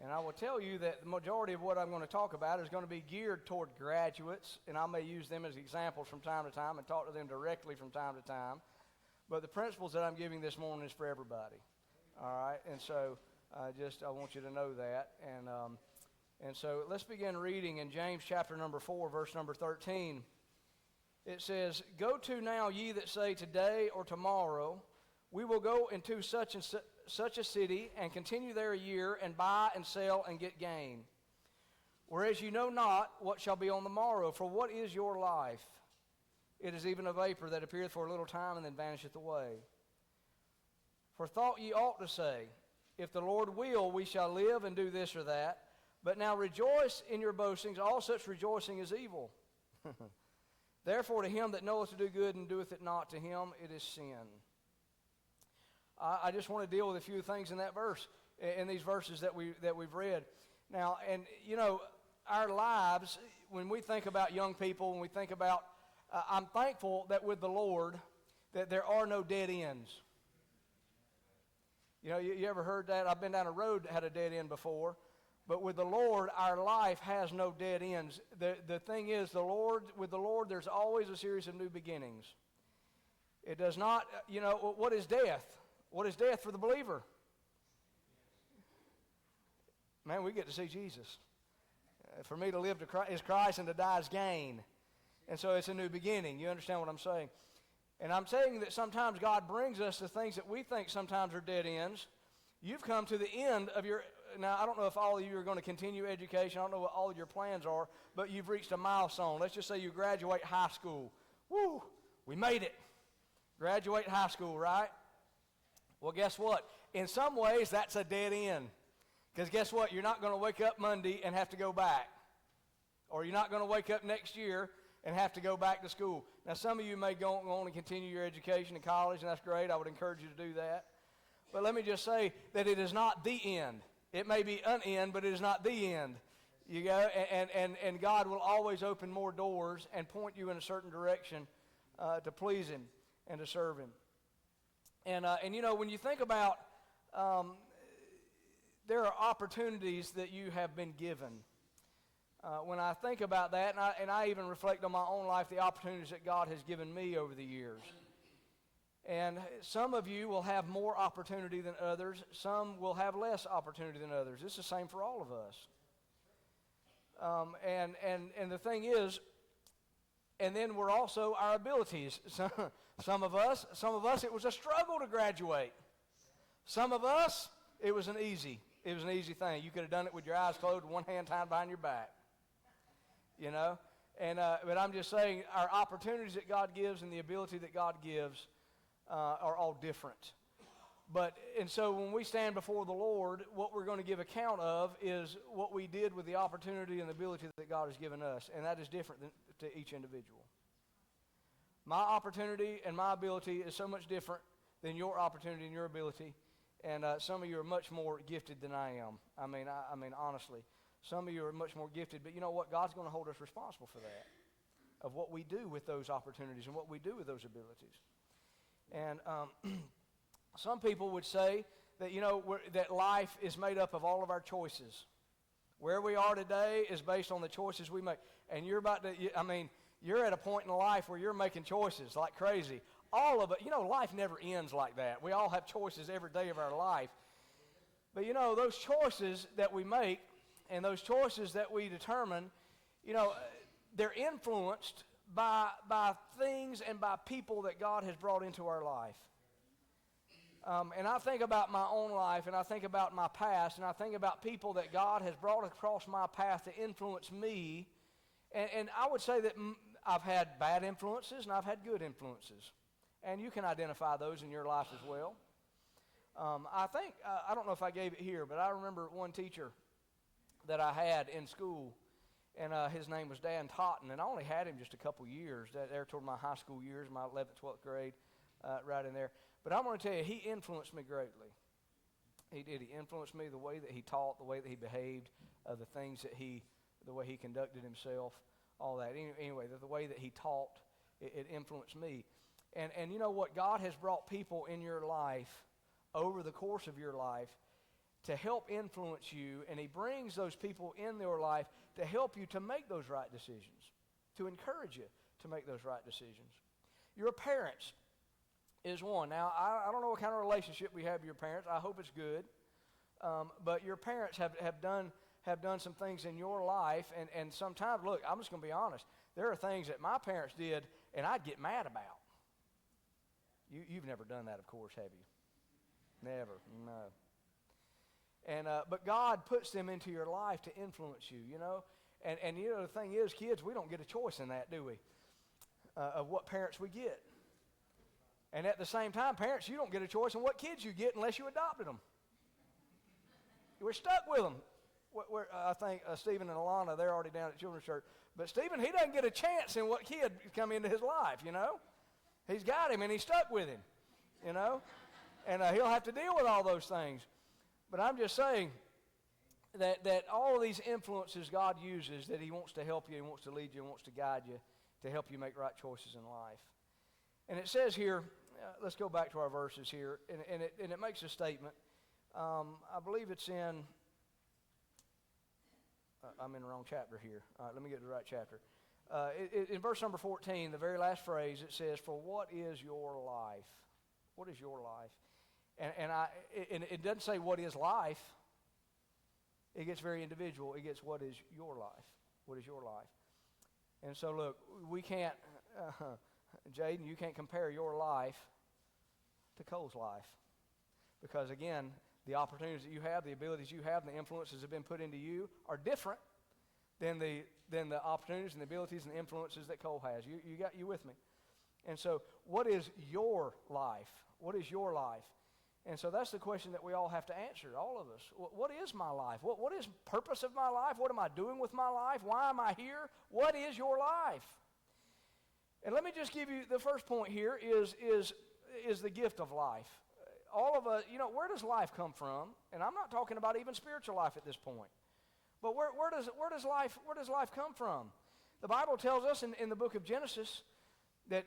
And I will tell you that the majority of what I'm going to talk about is going to be geared toward graduates, and I may use them as examples from time to time and talk to them directly from time to time. But the principles that I'm giving this morning is for everybody. All right? And so I want you to know that. And so let's begin reading in James chapter number 4, verse number 13. It says, "Go to now, ye that say, today or tomorrow, we will go into such and such a city, and continue there a year, and buy and sell and get gain. Whereas you know not what shall be on the morrow, for what is your life? It is even a vapor that appeareth for a little time, and then vanisheth away. For thought ye ought to say, if the Lord will, we shall live and do this or that. But now rejoice in your boastings, all such rejoicing is evil. Therefore to him that knoweth to do good and doeth it not, to him it is sin." I just want to deal with a few things in that verse, in these verses that we've read. Now, and you know, our lives, when we think about young people, when we think about, I'm thankful that with the Lord, that there are no dead ends. You know, you ever heard that? I've been down a road that had a dead end before. But with the Lord, our life has no dead ends. The thing is, with the Lord, there's always a series of new beginnings. It does not, you know, what is death? What is death for the believer? Man, we get to see Jesus. For me to live is Christ, and to die is gain. And so it's a new beginning. You understand what I'm saying? And I'm saying that sometimes God brings us to things that we think sometimes are dead ends. You've come to the end of your... Now, I don't know if all of you are going to continue education. I don't know what all of your plans are, but you've reached a milestone. Let's just say you graduate high school. Woo! We made it. Graduate high school, right? Well, guess what? In some ways, that's a dead end. Because guess what? You're not going to wake up Monday and have to go back. Or you're not going to wake up next year and have to go back to school. Now, some of you may go on and continue your education in college, and that's great. I would encourage you to do that. But let me just say that it is not the end. It may be an end, but it is not the end. You go, and God will always open more doors and point you in a certain direction to please Him and to serve Him. And you know, when you think about, there are opportunities that you have been given. When I think about that, and I even reflect on my own life, the opportunities that God has given me over the years. And some of you will have more opportunity than others. Some will have less opportunity than others. It's the same for all of us. And the thing is, and then we're also our abilities. Some of us, it was a struggle to graduate. Some of us, it was an easy thing. You could have done it with your eyes closed, one hand tied behind your back. You know? But I'm just saying, our opportunities that God gives and the ability that God gives are all different. And so when we stand before the Lord, what we're going to give account of is what we did with the opportunity and the ability that God has given us, and that is different to each individual. My opportunity and my ability is so much different than your opportunity and your ability, and some of you are much more gifted than I am. I mean, honestly, some of you are much more gifted, but you know what? God's going to hold us responsible for that, of what we do with those opportunities and what we do with those abilities. And some people would say that, you know, that life is made up of all of our choices. Where we are today is based on the choices we make. And you're at a point in life where you're making choices like crazy. All of it, you know, life never ends like that. We all have choices every day of our life. But, you know, those choices that we make and those choices that we determine, you know, they're influenced by things and by people that God has brought into our life. And I think about my own life, and I think about my past, and I think about people that God has brought across my path to influence me. And I would say that I've had bad influences and I've had good influences. And you can identify those in your life as well. I think, I don't know if I gave it here, but I remember one teacher that I had in school, and his name was Dan Totten, and I only had him just a couple years, there toward my high school years, my 11th, 12th grade, right in there. But I'm going to tell you, he influenced me greatly. He did. He influenced me the way that he taught, the way that he behaved, the things that the way he conducted himself, all that. Anyway, the way that he taught, it influenced me. And you know what? God has brought people in your life over the course of your life to help influence you, and he brings those people in your life to help you to make those right decisions, to encourage you to make those right decisions. Your parents is one. Now, I don't know what kind of relationship we have with your parents. I hope it's good. But your parents have done some things in your life, and sometimes, look, I'm just going to be honest. There are things that my parents did, and I'd get mad about. You've never done that, of course, have you? Never, no. And but God puts them into your life to influence you, you know. And you know, the thing is, kids, we don't get a choice in that, do we? Of what parents we get. And at the same time, parents, you don't get a choice in what kids you get unless you adopted them. We're stuck with them. I think Stephen and Alana, they're already down at Children's Church. But Stephen, he doesn't get a chance in what kid come into his life, you know. He's got him, and he's stuck with him, you know. And he'll have to deal with all those things. But I'm just saying that all of these influences God uses, that he wants to help you, he wants to lead you, he wants to guide you, to help you make right choices in life. And it says here, let's go back to our verses here, and it makes a statement. I believe it's in, I'm in the wrong chapter here. All right, let me get to the right chapter. In verse number 14, the very last phrase, it says, "For what is your life?" What is your life? And it doesn't say what is life. It gets very individual. It gets what is your life. What is your life? And so, look, we can't, Jaden, you can't compare your life to Cole's life. Because, again, the opportunities that you have, the abilities you have, and the influences that have been put into you are different than the opportunities and the abilities and the influences that Cole has. You with me? And so, what is your life? What is your life? And so that's the question that we all have to answer, all of us. What is my life? What is the purpose of my life? What am I doing with my life? Why am I here? What is your life? And let me just give you the first point here is the gift of life. All of us, you know, where does life come from? And I'm not talking about even spiritual life at this point. But where does life come from? The Bible tells us in the book of Genesis that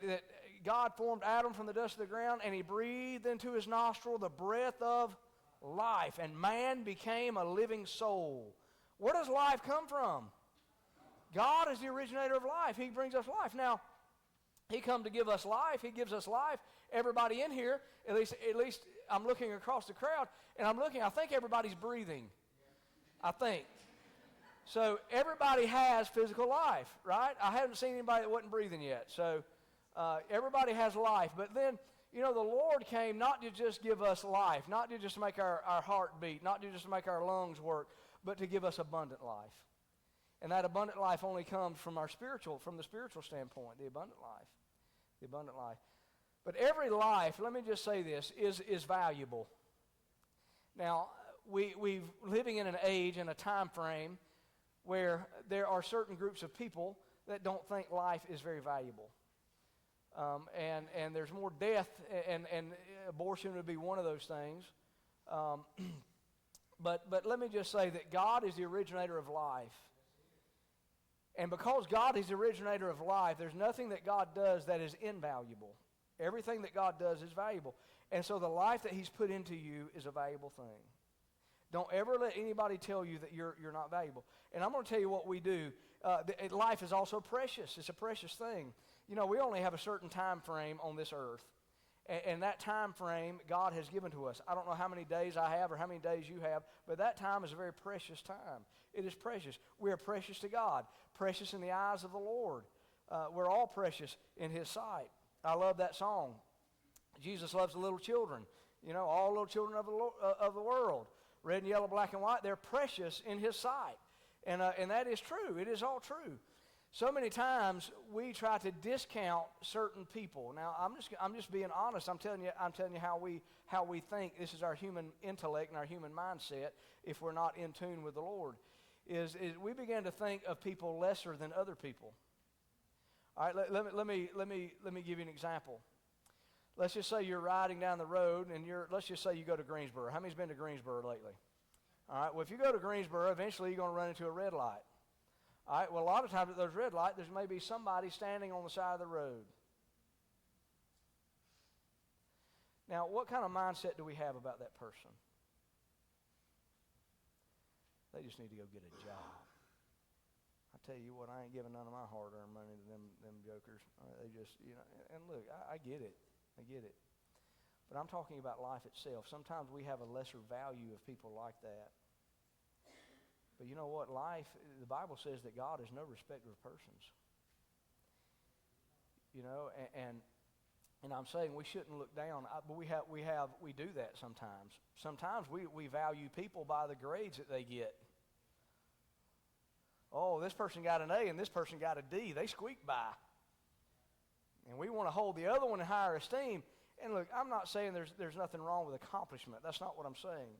God formed Adam from the dust of the ground, and he breathed into his nostril the breath of life, and man became a living soul. Where does life come from? God is the originator of life. He brings us life. Now, he come to give us life. He gives us life. Everybody in here, at least I'm looking across the crowd, and I think everybody's breathing. I think. So everybody has physical life, right? I haven't seen anybody that wasn't breathing yet. So everybody has life. But then, you know, the Lord came not to just give us life, not to just make our heart beat, not to just make our lungs work, but to give us abundant life. And that abundant life only comes from the spiritual standpoint, the abundant life. The abundant life. But every life, let me just say this, is valuable. Now, we're living in an age and a time frame where there are certain groups of people that don't think life is very valuable. And there's more death, and abortion would be one of those things. But let me just say that God is the originator of life. And because God is the originator of life, there's nothing that God does that is invaluable. Everything that God does is valuable. And so the life that he's put into you is a valuable thing. Don't ever let anybody tell you that you're not valuable. And I'm going to tell you what we do. Life is also precious. It's a precious thing. You know, we only have a certain time frame on this earth. And that time frame God has given to us. I don't know how many days I have or how many days you have, but that time is a very precious time. It is precious. We are precious to God, precious in the eyes of the Lord. We're all precious in his sight. I love that song. Jesus loves the little children. You know, all little children of the world. Red and yellow, black and white, they're precious in his sight. And that is true. It is all true. So many times we try to discount certain people. Now, I'm just being honest. I'm telling you how we think. This is our human intellect and our human mindset if we're not in tune with the Lord. Is we begin to think of people lesser than other people. All right, let me give you an example. Let's just say you're riding down the road, and let's just say you go to Greensboro. How many's been to Greensboro lately? All right, well, if you go to Greensboro, eventually you're going to run into a red light. All right, well, a lot of times at those red lights, there's maybe somebody standing on the side of the road. Now, what kind of mindset do we have about that person? They just need to go get a job. I tell you what, I ain't giving none of my hard-earned money to them jokers. They just, and look, I get it. I get it. But I'm talking about life itself. Sometimes we have a lesser value of people like that. But you know what? Life, the Bible says that God is no respecter of persons. And I'm saying we shouldn't look down, but we do that sometimes. Sometimes we value people by the grades that they get. Oh, this person got an A and this person got a D. They squeaked by. And we want to hold the other one in higher esteem. And look, I'm not saying there's nothing wrong with accomplishment. That's not what I'm saying.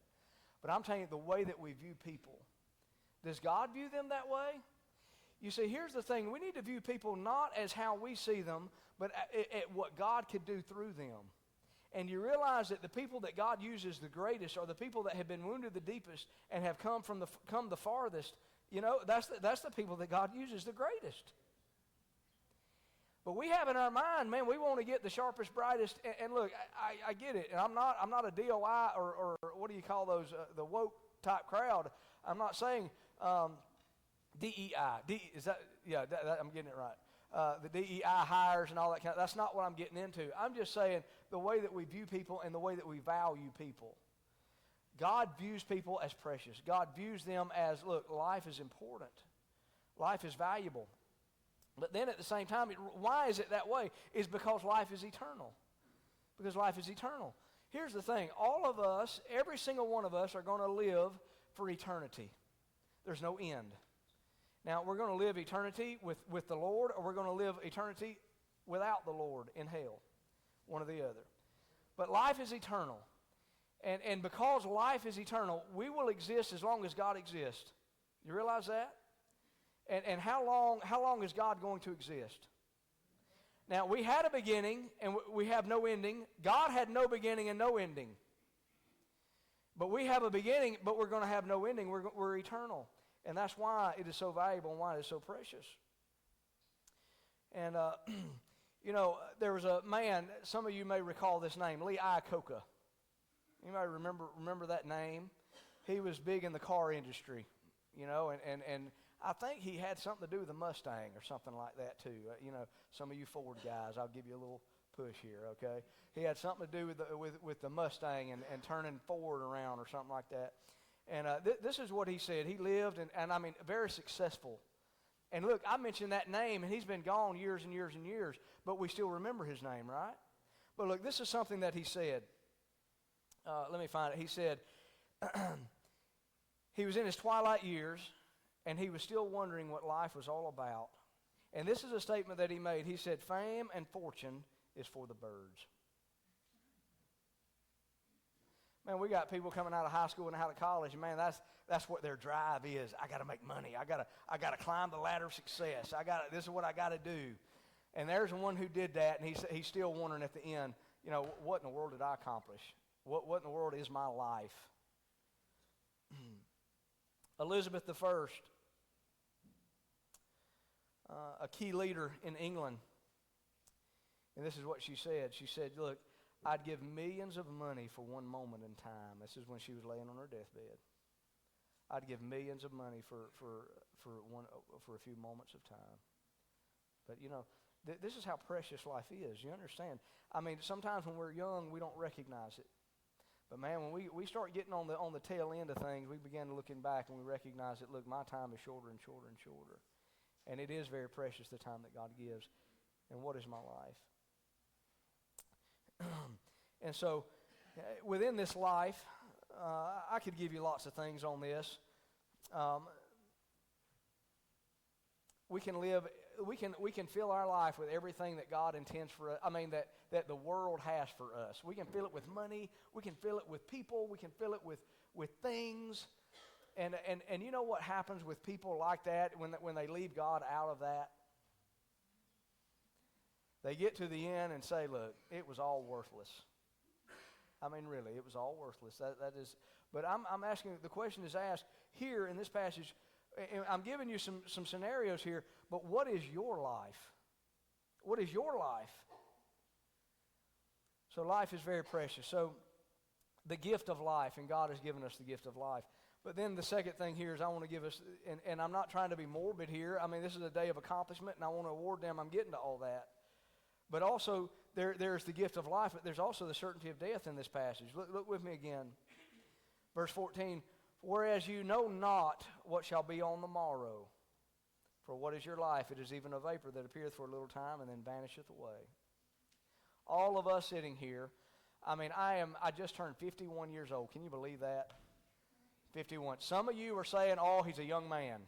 But I'm telling you the way that we view people. Does God view them that way? You see, here's the thing. We need to view people not as how we see them, but at what God could do through them. And you realize that the people that God uses the greatest are the people that have been wounded the deepest and have come the farthest. That's the people that God uses the greatest. But we have in our mind, man, we want to get the sharpest, brightest. And look, I get it. And I'm not a DOI or what do you call those, the woke type crowd. I'm not saying DEI. Is that, yeah, I'm getting it right. The DEI hires and all that kind of, that's not what I'm getting into. I'm just saying the way that we view people and the way that we value people. God views people as precious. God views them as, look, life is important. Life is valuable. But then at the same time, why is it that way? It's because life is eternal. Because life is eternal. Here's the thing. All of us, every single one of us are going to live for eternity. There's no end. Now, we're going to live eternity with the Lord, or we're going to live eternity without the Lord in hell. One or the other. But life is eternal. And because life is eternal, we will exist as long as God exists. You realize that? And how long is God going to exist? Now, we had a beginning and we have no ending. God had no beginning and no ending. But we have a beginning, but we're going to have no ending. We're eternal. And that's why it is so valuable and why it is so precious. And, there was a man, some of you may recall this name, Lee Iacocca. Anybody remember that name? He was big in the car industry, and I think he had something to do with the Mustang or something like that too. Some of you Ford guys, I'll give you a little push here, okay? He had something to do with the Mustang and turning Ford around or something like that. And this is what he said. He lived, and I mean, very successful. And look, I mentioned that name, and he's been gone years and years and years, but we still remember his name, right? But look, this is something that he said. Let me find it. He said, he was in his twilight years, and he was still wondering what life was all about. And this is a statement that he made. He said, fame and fortune is for the birds. Man, we got people coming out of high school and out of college, and man, that's what their drive is. I got to make money. I got to climb the ladder of success. This is what I got to do. And there's one who did that, and he's still wondering at the end, what in the world did I accomplish? What in the world is my life? Elizabeth I, a key leader in England, and this is what she said. She said, look, I'd give millions of money for one moment in time. This is when she was laying on her deathbed. I'd give millions of money for a few moments of time. But this is how precious life is. You understand? I mean, sometimes when we're young, we don't recognize it. But man, when we start getting on the tail end of things, we begin looking back and we recognize that, look, my time is shorter and shorter and shorter. And it is very precious, the time that God gives. And what is my life? And so, within this life, I could give you lots of things on this. We can fill our life with everything that God intends for us. I mean, that the world has for us. We can fill it with money. We can fill it with people. We can fill it with things. And you know what happens with people like that when they leave God out of that? They get to the end and say, look, it was all worthless. I mean, really, it was all worthless. That is. But I'm asking, the question is asked here in this passage. And I'm giving you some scenarios here, but what is your life? What is your life? So life is very precious. So the gift of life, and God has given us the gift of life. But then the second thing here is I want to give us, and I'm not trying to be morbid here. I mean, this is a day of accomplishment, and I want to award them. I'm getting to all that. But also, there's the gift of life, but there's also the certainty of death in this passage. Look with me again. Verse 14, whereas you know not what shall be on the morrow. For what is your life? It is even a vapor that appeareth for a little time and then vanisheth away. All of us sitting here, I mean, I just turned 51 years old. Can you believe that? 51. Some of you are saying, oh, he's a young man.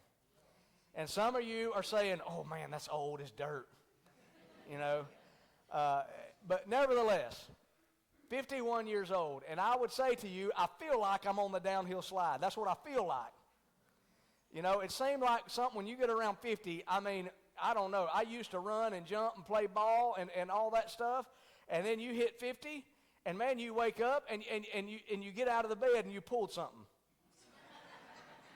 And some of you are saying, oh, man, that's old as dirt. You know? But nevertheless, 51 years old. And I would say to you, I feel like I'm on the downhill slide. That's what I feel like. You know, it seemed like something when you get around 50, I mean, I don't know. I used to run and jump and play ball and all that stuff. And then you hit 50, and man, you wake up and you get out of the bed and you pulled something.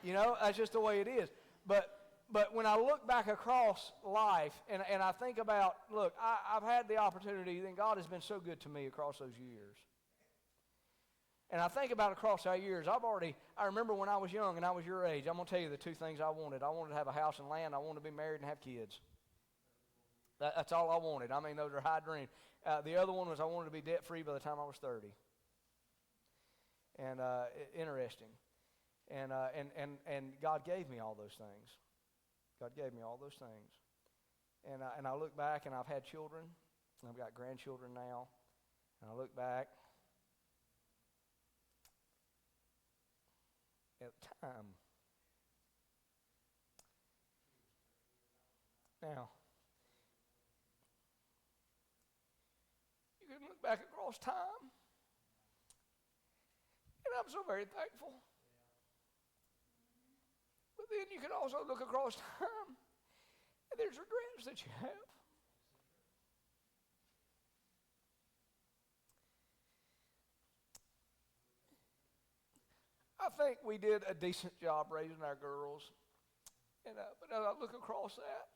You know, that's just the way it is. But when I look back across life and I think about, look, I've had the opportunity, and God has been so good to me across those years. And I think about across our years, I remember when I was young and I was your age, I'm going to tell you the two things I wanted. I wanted to have a house and land. I wanted to be married and have kids. That's all I wanted. I mean, those are high dreams. The other one was I wanted to be debt-free by the time I was 30. And interesting. And God gave me all those things. God gave me all those things. And I look back, and I've had children, and I've got grandchildren now. And I look back at time. Now, you can look back across time, and I'm so very thankful. But then you can also look across time, and there's regrets that you have. I think we did a decent job raising our girls, but as I look across that,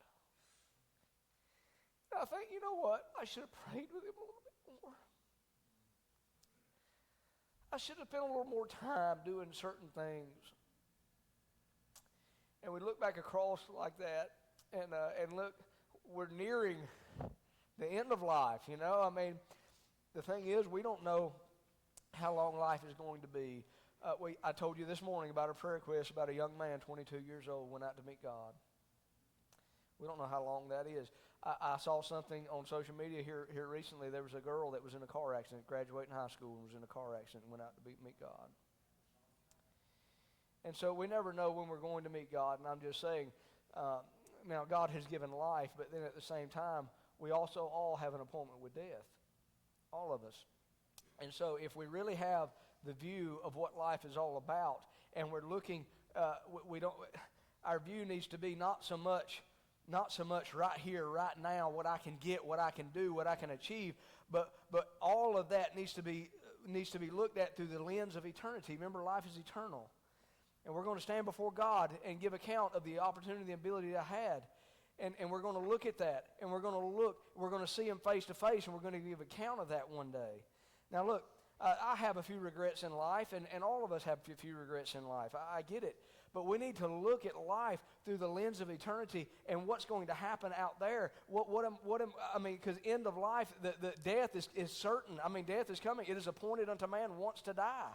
I think, you know what? I should have prayed with him a little bit more. I should have spent a little more time doing certain things. And we look back across like that, and look, we're nearing the end of life, you know? I mean, the thing is, we don't know how long life is going to be. I told you this morning about a prayer request about a young man, 22 years old, went out to meet God. We don't know how long that is. I saw something on social media here recently. There was a girl that was in a car accident, graduating high school, and was in a car accident and went out to meet God. And so we never know when we're going to meet God. And I'm just saying, now God has given life, but then at the same time, we also all have an appointment with death. All of us. And so if we really have the view of what life is all about, and we're looking, our view needs to be not so much right here, right now, what I can get, what I can do, what I can achieve, but all of that needs to be looked at through the lens of eternity. Remember, life is eternal. And we're going to stand before God and give account of the opportunity and ability I had. And we're going to look at that, and we're going to see him face to face, and we're going to give account of that one day. Now look, I have a few regrets in life, and all of us have a few regrets in life. I get it. But we need to look at life through the lens of eternity and what's going to happen out there. Because end of life, the death is certain. I mean, death is coming. It is appointed unto man once to die.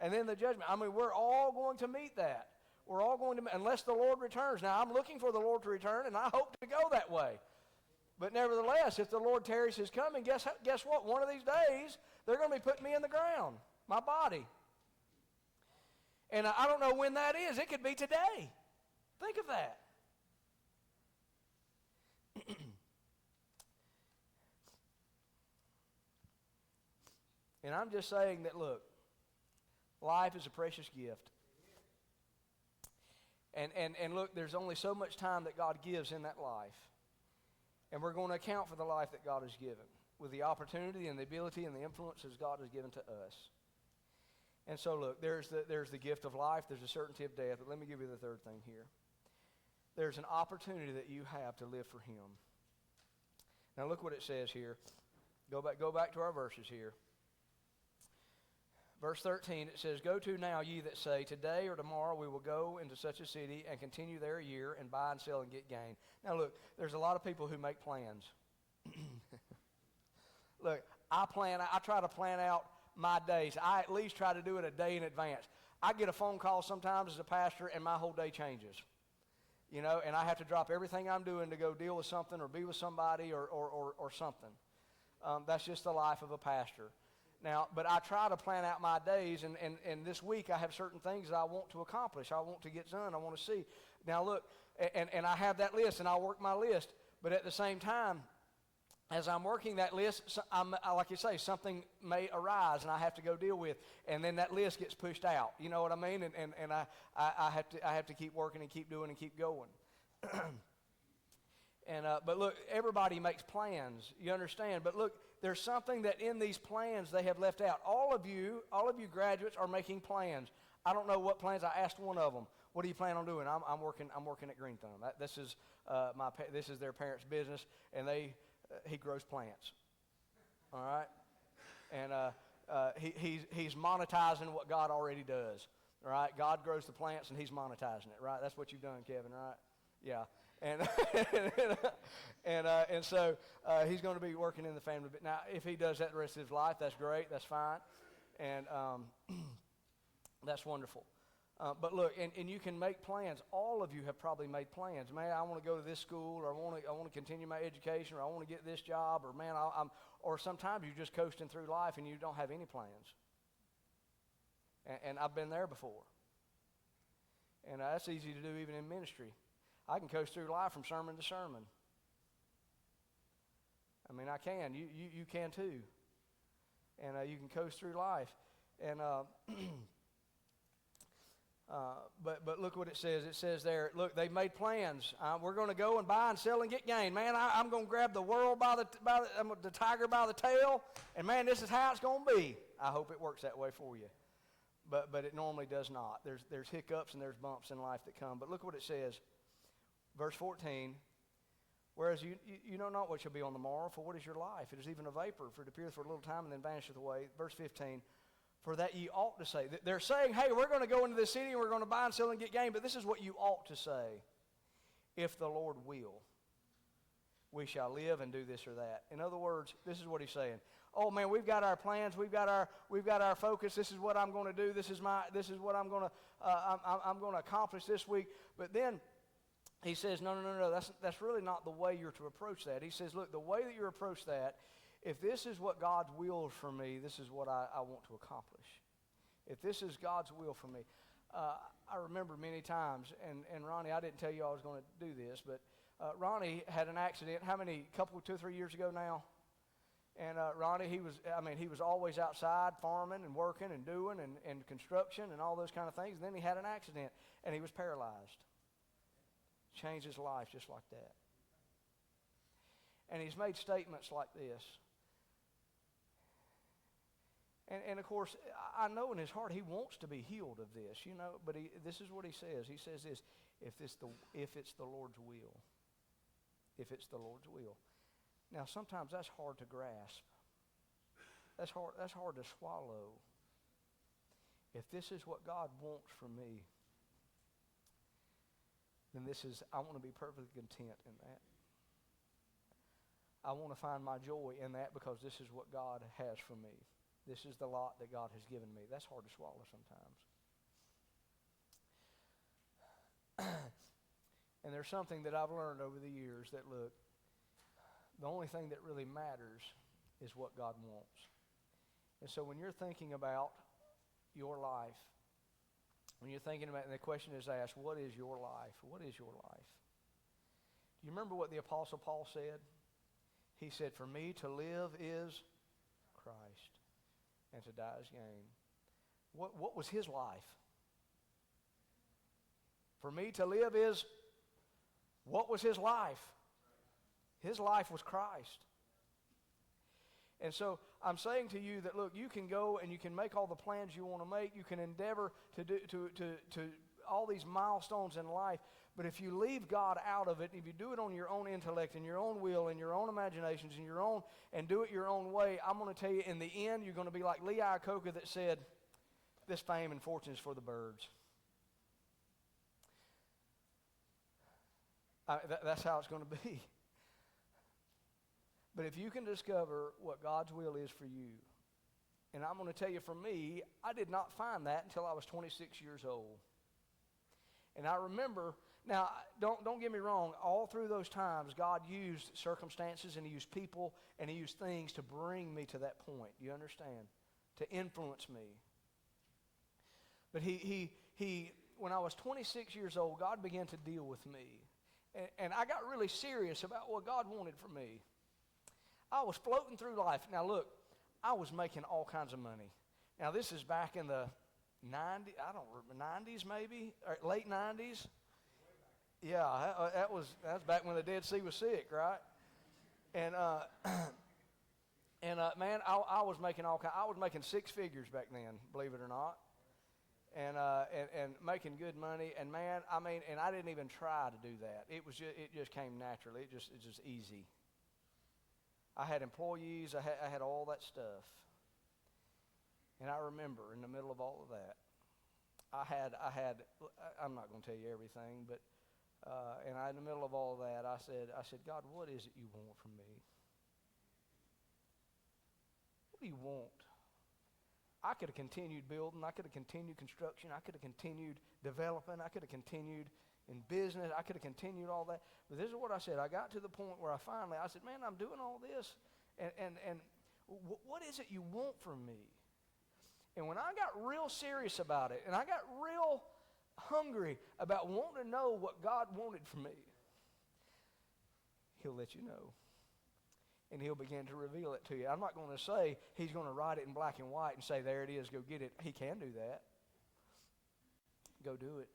And then the judgment. I mean, we're all going to meet that. We're all going to, unless the Lord returns. Now, I'm looking for the Lord to return, and I hope to go that way. But nevertheless, if the Lord tarries his coming, guess what? One of these days, they're going to be putting me in the ground, my body. And I don't know when that is. It could be today. Think of that. And I'm just saying that, look, life is a precious gift. And look, there's only so much time that God gives in that life. And we're going to account for the life that God has given with the opportunity and the ability and the influences God has given to us. And so look, there's the gift of life, there's a certainty of death, but let me give you the third thing here. There's an opportunity that you have to live for him. Now look what it says here. Go back to our verses here. Verse 13, it says, "Go to now, ye that say, today or tomorrow we will go into such a city and continue there a year and buy and sell and get gain." Now look, there's a lot of people who make plans. Look, I try to plan out my days. I at least try to do it a day in advance. I get a phone call sometimes as a pastor and my whole day changes. You know, and I have to drop everything I'm doing to go deal with something or be with somebody or something. That's just the life of a pastor. Now, but I try to plan out my days, and this week I have certain things that I want to accomplish. I want to get done. I want to see. Now, look, and I have that list, and I'll work my list. But at the same time, as I'm working that list, like you say, something may arise, and I have to go deal with, and then that list gets pushed out. You know what I mean? And I have to keep working and keep doing and keep going. But look, everybody makes plans. You understand? But look, there's something that in these plans they have left out. All of you graduates are making plans. I don't know what plans. I asked one of them, "What do you plan on doing?" I'm working at Green Thumb. This is their parents' business, and he grows plants. All right, and he's monetizing what God already does. All right, God grows the plants, and he's monetizing it. Right, that's what you've done, Kevin. Right? Yeah. And and so he's going to be working in the family. But now, if he does that the rest of his life, that's great. That's fine, and that's wonderful. But look, and you can make plans. All of you have probably made plans. Man, I want to go to this school, or I want to continue my education, or I want to get this job, or man, or sometimes you're just coasting through life and you don't have any plans. And I've been there before. And that's easy to do even in ministry. I can coast through life from sermon to sermon. I mean, I can. You can too. And you can coast through life. And but look what it says. It says there, look, they've made plans. We're going to go and buy and sell and get gain. Man, I'm going to grab the world by the tiger by the tail. And man, this is how it's going to be. I hope it works that way for you. But it normally does not. There's hiccups and there's bumps in life that come. But look what it says. Verse 14, "Whereas you know not what shall be on the morrow, for what is your life? It is even a vapor, for it appeareth for a little time and then vanisheth away." Verse 15, "For that ye ought to say." They're saying, hey, we're going to go into this city and we're going to buy and sell and get gain, but this is what you ought to say. "If the Lord will, we shall live and do this or that." In other words, this is what he's saying. Oh man, we've got our plans, we've got our focus. This is what I'm going to do. This is what I'm going to accomplish this week. But then he says, no, that's really not the way you're to approach that. He says, look, the way that you approach that, if this is what God's will for me, this is what I want to accomplish. If this is God's will for me. I remember many times, and Ronnie, I didn't tell you I was going to do this, but Ronnie had an accident, 2 or 3 years ago now? And Ronnie, he was always outside farming and working and doing and construction and all those kind of things. And then he had an accident, and he was paralyzed. Changed his life just like that. And he's made statements like this. And of course, I know in his heart he wants to be healed of this, you know, but this is what he says. He says this, if it's the Lord's will. If it's the Lord's will. Now, sometimes that's hard to grasp. That's hard to swallow. If this is what God wants from me, then I want to be perfectly content in that. I want to find my joy in that because this is what God has for me. This is the lot that God has given me. That's hard to swallow sometimes. And there's something that I've learned over the years that, look, the only thing that really matters is what God wants. And so when you're thinking about your life, when you're thinking about, and the question is asked, what is your life? What is your life? Do you remember what the Apostle Paul said? He said, "For me to live is Christ, and to die is gain." What was his life? For me to live is, what was his life? His life was Christ. And so I'm saying to you that, look, you can go and you can make all the plans you want to make. You can endeavor to do to all these milestones in life. But if you leave God out of it, if you do it on your own intellect and your own will and your own imaginations and do it your own way, I'm going to tell you, in the end, you're going to be like Lee Iacocca that said, this fame and fortune is for the birds. That's how it's going to be. But if you can discover what God's will is for you, and I'm going to tell you, for me, I did not find that until I was 26 years old. And I remember, now, don't get me wrong, all through those times, God used circumstances and He used people and He used things to bring me to that point. You understand? To influence me. But he when I was 26 years old, God began to deal with me. And I got really serious about what God wanted for me. I was floating through life. Now, look, I was making all kinds of money. Now, this is back in the 90s, I don't remember, 90s maybe, or late 90s. Yeah, that was back when the Dead Sea was sick, right? And man, I was making I was making six figures back then, believe it or not, and making good money. And man, I mean, and I didn't even try to do that. It just came naturally. It's just easy. I had employees. I had all that stuff. And I remember in the middle of all of that, I'm not going to tell you everything, but in the middle of all of that, I said, God, what is it you want from me? What do you want? I could have continued building. I could have continued construction. I could have continued developing. I could have continued in business. I could have continued all that. But this is what I said. I got to the point where I said, man, I'm doing all this, and what is it you want from me? And when I got real serious about it, and I got real hungry about wanting to know what God wanted from me, He'll let you know. And He'll begin to reveal it to you. I'm not going to say He's going to write it in black and white and say, there it is, go get it. He can do that. Go do it.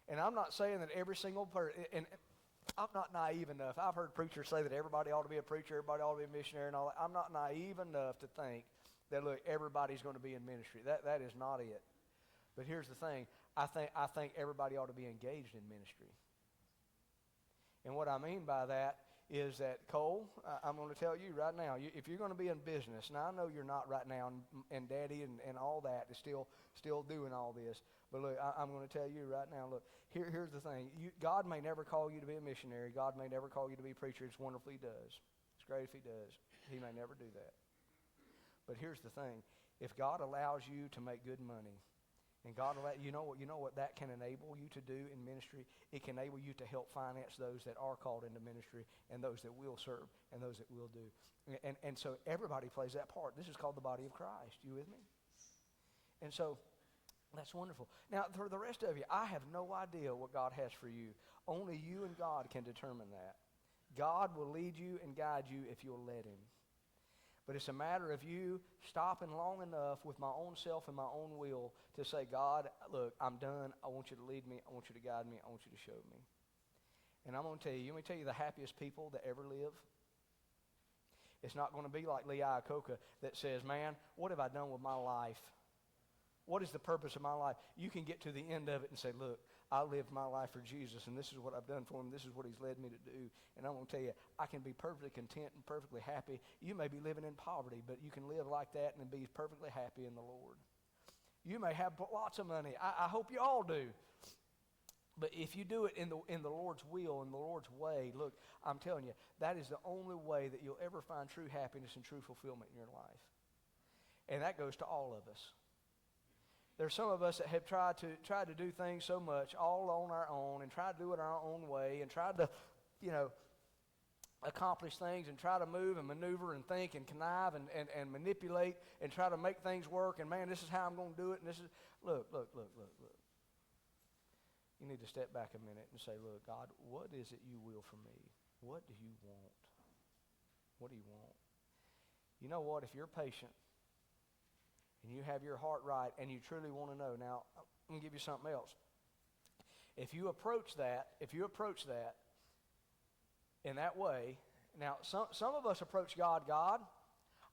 And I'm not saying that every single person, and I'm not naive enough. I've heard preachers say that everybody ought to be a preacher, everybody ought to be a missionary and all that. I'm not naive enough to think that, look, everybody's going to be in ministry. That is not it. But here's the thing. I think everybody ought to be engaged in ministry. And what I mean by that is that, Cole, I'm going to tell you right now, if you're going to be in business, and I know you're not right now, and Daddy and all that is still doing all this, but look, I'm going to tell you right now, look, here's the thing. God may never call you to be a missionary. God may never call you to be a preacher. It's wonderful He does. It's great if He does. He may never do that. But here's the thing. If God allows you to make good money, and God you know what that can enable you to do in ministry? It can enable you to help finance those that are called into ministry and those that will serve and those that will do. And so everybody plays that part. This is called the body of Christ. You with me? And so that's wonderful. Now, for the rest of you, I have no idea what God has for you. Only you and God can determine that. God will lead you and guide you if you'll let Him. But it's a matter of you stopping long enough with my own self and my own will to say, God, look, I'm done. I want you to lead me. I want you to guide me. I want you to show me. And I'm going to tell you, let me tell you the happiest people that ever live. It's not going to be like Lee Iacocca that says, man, what have I done with my life? What is the purpose of my life? You can get to the end of it and say, look, I lived my life for Jesus, and this is what I've done for Him. This is what He's led me to do. And I'm going to tell you, I can be perfectly content and perfectly happy. You may be living in poverty, but you can live like that and be perfectly happy in the Lord. You may have lots of money. I hope you all do. But if you do it in the Lord's will, in the Lord's way, look, I'm telling you, that is the only way that you'll ever find true happiness and true fulfillment in your life. And that goes to all of us. There's some of us that have tried to do things so much all on our own and tried to do it our own way and tried to, accomplish things and try to move and maneuver and think and connive and manipulate and try to make things work. And man, this is how I'm going to do it. And this is, look. You need to step back a minute and say, look, God, what is it you will for me? What do you want? What do you want? You know what? If you're patient, and you have your heart right, and you truly want to know. Now, I'm going to give you something else. If you approach that in that way, now, some of us approach God,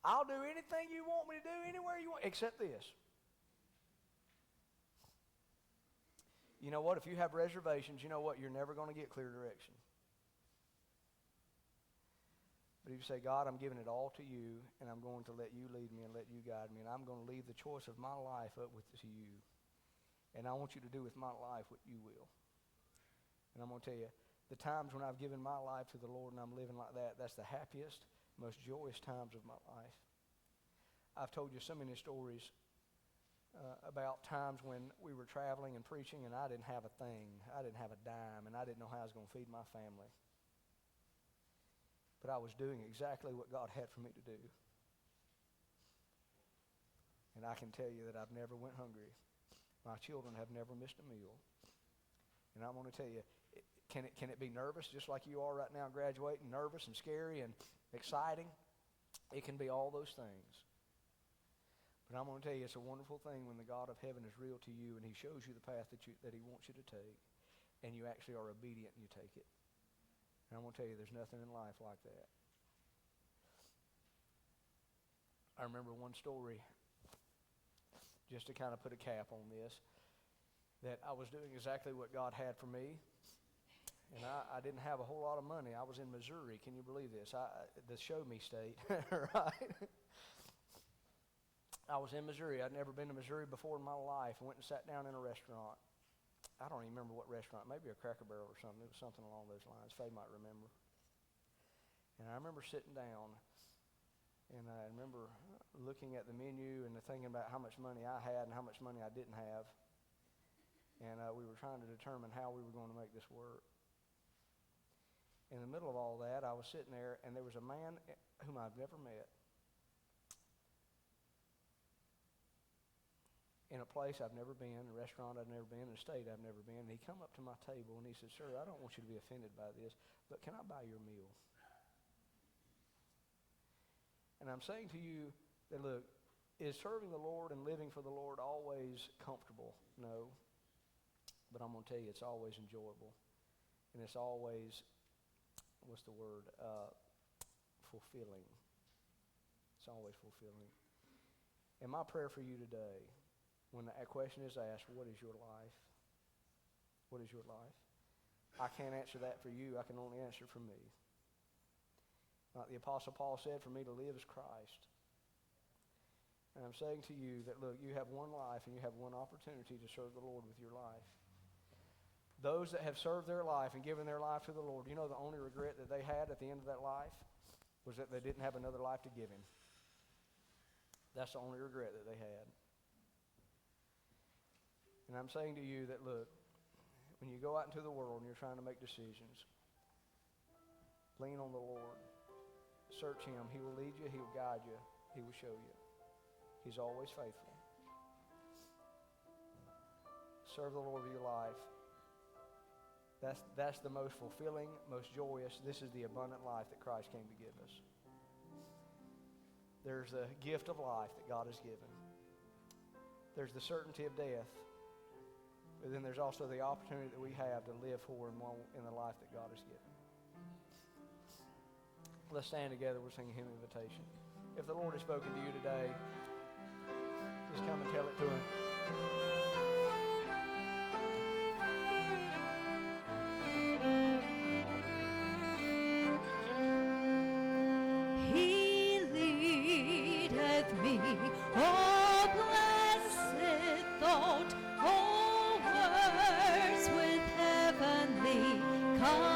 I'll do anything you want me to do, anywhere you want, except this. You know what? If you have reservations, you know what? You're never going to get clear direction. But if you say, God, I'm giving it all to you, and I'm going to let you lead me and let you guide me, and I'm going to leave the choice of my life up to you. And I want you to do with my life what you will. And I'm going to tell you, the times when I've given my life to the Lord and I'm living like that, that's the happiest, most joyous times of my life. I've told you so many stories about times when we were traveling and preaching and I didn't have a thing. I didn't have a dime, and I didn't know how I was going to feed my family. But I was doing exactly what God had for me to do. And I can tell you that I've never went hungry. My children have never missed a meal. And I'm going to tell you, can it be nervous just like you are right now graduating, nervous and scary and exciting? It can be all those things. But I'm going to tell you, it's a wonderful thing when the God of heaven is real to you and he shows you the path that he wants you to take, and you actually are obedient and you take it. And I'm going to tell you, there's nothing in life like that. I remember one story, just to kind of put a cap on this, that I was doing exactly what God had for me. And I didn't have a whole lot of money. I was in Missouri. Can you believe this? The show me state, right? I was in Missouri. I'd never been to Missouri before in my life. I went and sat down in a restaurant. I don't even remember what restaurant, maybe a Cracker Barrel or something. It was something along those lines. Faye might remember. And I remember sitting down, and I remember looking at the menu and thinking about how much money I had and how much money I didn't have. And we were trying to determine how we were going to make this work. In the middle of all that, I was sitting there, and there was a man whom I've never met, in a place I've never been, a restaurant I've never been, in a state I've never been. And he come up to my table and he said, "Sir, I don't want you to be offended by this, but can I buy your meal?" And I'm saying to you that, look, is serving the Lord and living for the Lord always comfortable? No. But I'm going to tell you, it's always enjoyable. And it's always, fulfilling. It's always fulfilling. And my prayer for you today, when that question is asked, what is your life? What is your life? I can't answer that for you. I can only answer for me. Like the Apostle Paul said, for me to live is Christ. And I'm saying to you that, look, you have one life and you have one opportunity to serve the Lord with your life. Those that have served their life and given their life to the Lord, you know the only regret that they had at the end of that life was that they didn't have another life to give him. That's the only regret that they had. And I'm saying to you that, look, when you go out into the world and you're trying to make decisions, lean on the Lord. Search him. He will lead you. He will guide you. He will show you. He's always faithful. Serve the Lord with your life. That's the most fulfilling, most joyous. This is the abundant life that Christ came to give us. There's the gift of life that God has given. There's the certainty of death. But then there's also the opportunity that we have to live for in the life that God has given. Let's stand together. We'll sing a hymn invitation. If the Lord has spoken to you today, just come and tell it to him. He leadeth me, oh blessed thought, oh words with heavenly come.